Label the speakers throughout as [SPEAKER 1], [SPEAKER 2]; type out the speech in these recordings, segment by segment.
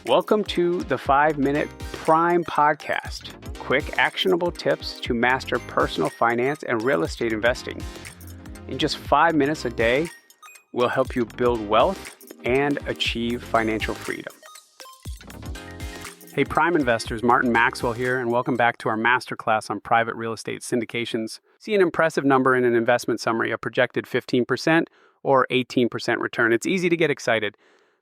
[SPEAKER 1] Welcome to the 5-Minute Prime Podcast. Quick, actionable tips to master personal finance and real estate investing. In just 5 minutes a day, we'll help you build wealth and achieve financial freedom. Hey, Prime investors, Martin Maxwell here, and welcome back to our masterclass on private real estate syndications. See an impressive number in an investment summary, a projected 15% or 18% return. It's easy to get excited.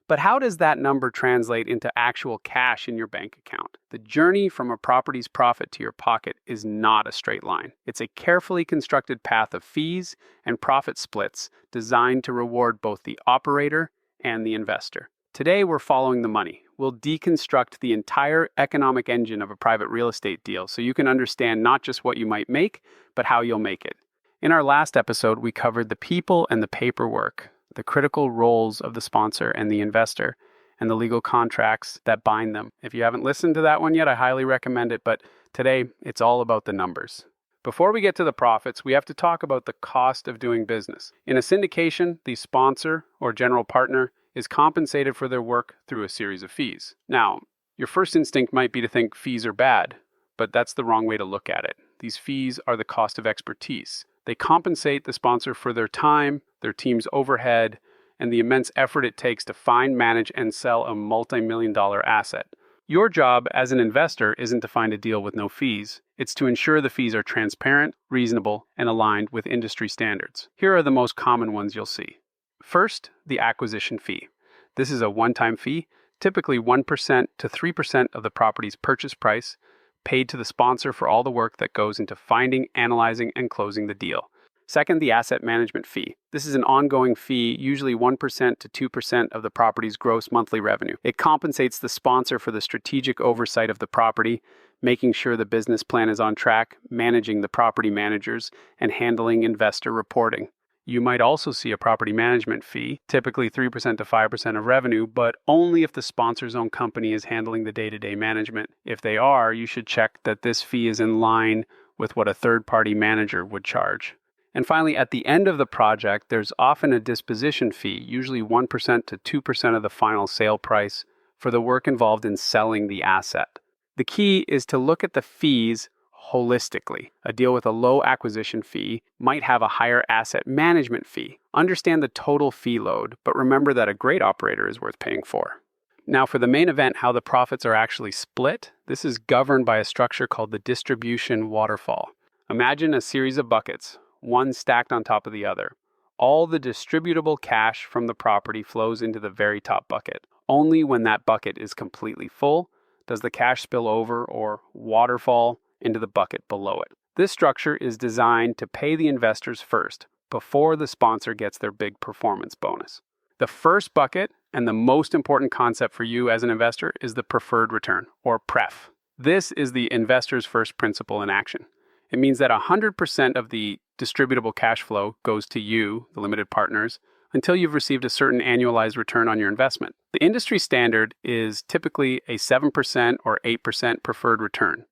[SPEAKER 1] But how does that number translate into actual cash in your bank account? The journey from a property's profit to your pocket is not a straight line. It's a carefully constructed path of fees and profit splits designed to reward both the operator and the investor. Today, we're following the money. We'll deconstruct the entire economic engine of a private real estate deal so you can understand not just what you might make, but how you'll make it. In our last episode, we covered the people and the paperwork, the critical roles of the sponsor and the investor, and the legal contracts that bind them. If you haven't listened to that one yet, I highly recommend it, but today it's all about the numbers. Before we get to the profits, we have to talk about the cost of doing business. In a syndication, the sponsor or general partner is compensated for their work through a series of fees. Now, your first instinct might be to think fees are bad, but that's the wrong way to look at it. These fees are the cost of expertise. They compensate the sponsor for their time, their team's overhead, and the immense effort it takes to find, manage, and sell a multi-million-dollar asset. Your job as an investor isn't to find a deal with no fees. It's to ensure the fees are transparent, reasonable, and aligned with industry standards. Here are the most common ones you'll see. First, the acquisition fee. This is a one-time fee, typically 1% to 3% of the property's purchase price, paid to the sponsor for all the work that goes into finding, analyzing, and closing the deal. Second, the asset management fee. This is an ongoing fee, usually 1% to 2% of the property's gross monthly revenue. It compensates the sponsor for the strategic oversight of the property, making sure the business plan is on track, managing the property managers, and handling investor reporting. You might also see a property management fee, typically 3% to 5% of revenue, but only if the sponsor's own company is handling the day-to-day management. If they are, you should check that this fee is in line with what a third-party manager would charge. And finally, at the end of the project, there's often a disposition fee, usually 1% to 2% of the final sale price, for the work involved in selling the asset. The key is to look at the fees holistically. A deal with a low acquisition fee might have a higher asset management fee. Understand the total fee load, but remember that a great operator is worth paying for. Now, for the main event, how the profits are actually split, this is governed by a structure called the distribution waterfall. Imagine a series of buckets, one stacked on top of the other. All the distributable cash from the property flows into the very top bucket. Only when that bucket is completely full does the cash spill over or waterfall into the bucket below it. This structure is designed to pay the investors first, before the sponsor gets their big performance bonus. The first bucket, and the most important concept for you as an investor, is the preferred return, or Pref. This is the investor's first principle in action. It means that 100% of the distributable cash flow goes to you, the limited partners, until you've received a certain annualized return on your investment. The industry standard is typically a 7% or 8% preferred return.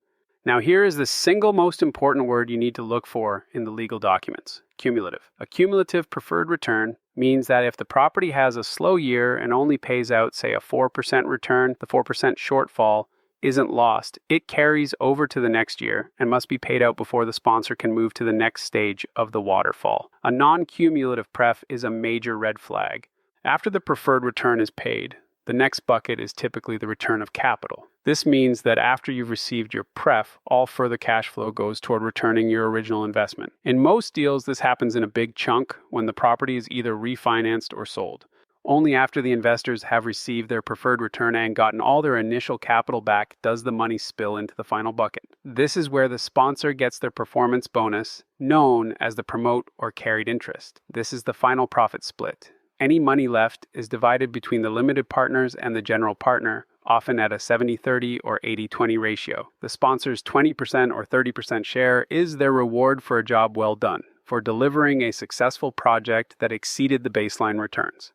[SPEAKER 1] Now, here is the single most important word you need to look for in the legal documents: cumulative. A cumulative preferred return means that if the property has a slow year and only pays out, say, a 4% return, the 4% shortfall isn't lost. It carries over to the next year and must be paid out before the sponsor can move to the next stage of the waterfall. A non-cumulative pref is a major red flag. After the preferred return is paid, the next bucket is typically the return of capital. This means that after you've received your pref, all further cash flow goes toward returning your original investment. In most deals, this happens in a big chunk when the property is either refinanced or sold. Only after the investors have received their preferred return and gotten all their initial capital back does the money spill into the final bucket. This is where the sponsor gets their performance bonus, known as the promote or carried interest. This is the final profit split. Any money left is divided between the limited partners and the general partner, often at a 70-30 or 80-20 ratio. The sponsor's 20% or 30% share is their reward for a job well done, for delivering a successful project that exceeded the baseline returns.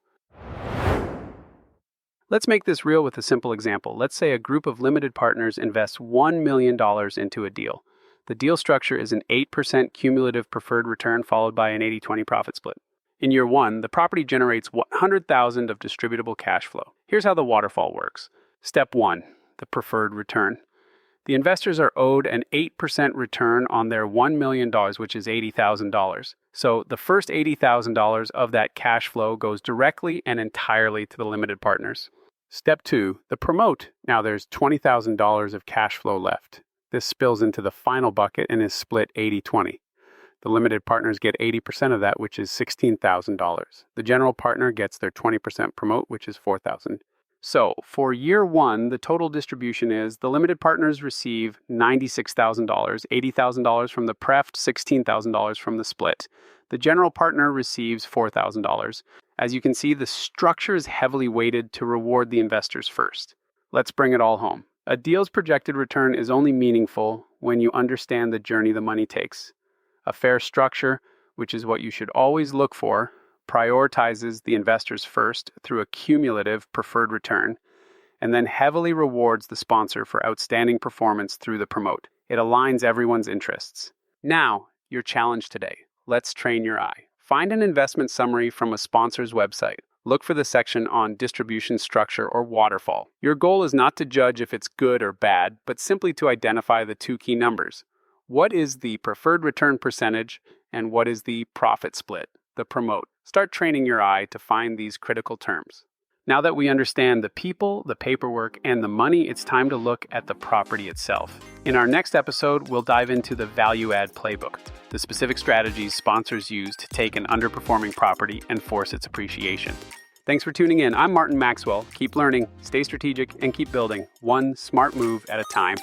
[SPEAKER 1] Let's make this real with a simple example. Let's say a group of limited partners invests $1 million into a deal. The deal structure is an 8% cumulative preferred return followed by an 80-20 profit split. In year one, the property generates $100,000 of distributable cash flow. Here's how the waterfall works. Step 1. The preferred return. The investors are owed an 8% return on their $1 million, which is $80,000. So the first $80,000 of that cash flow goes directly and entirely to the limited partners. Step 2. The promote. Now there's $20,000 of cash flow left. This spills into the final bucket and is split 80-20. The limited partners get 80% of that, which is $16,000. The general partner gets their 20% promote, which is $4,000. So, for year 1, the total distribution is the limited partners receive $96,000, $80,000 from the pref, $16,000 from the split. The general partner receives $4,000. As you can see, the structure is heavily weighted to reward the investors first. Let's bring it all home. A deal's projected return is only meaningful when you understand the journey the money takes. A fair structure, which is what you should always look for, prioritizes the investors first through a cumulative preferred return, and then heavily rewards the sponsor for outstanding performance through the promote. It aligns everyone's interests. Now, your challenge today. Let's train your eye. Find an investment summary from a sponsor's website. Look for the section on distribution structure or waterfall. Your goal is not to judge if it's good or bad, but simply to identify the two key numbers. What is the preferred return percentage, and what is the profit split, the promote? Start training your eye to find these critical terms. Now that we understand the people, the paperwork, and the money, it's time to look at the property itself. In our next episode, we'll dive into the value add playbook, the specific strategies sponsors use to take an underperforming property and force its appreciation. Thanks for tuning in. I'm Martin Maxwell. Keep learning, stay strategic, and keep building one smart move at a time.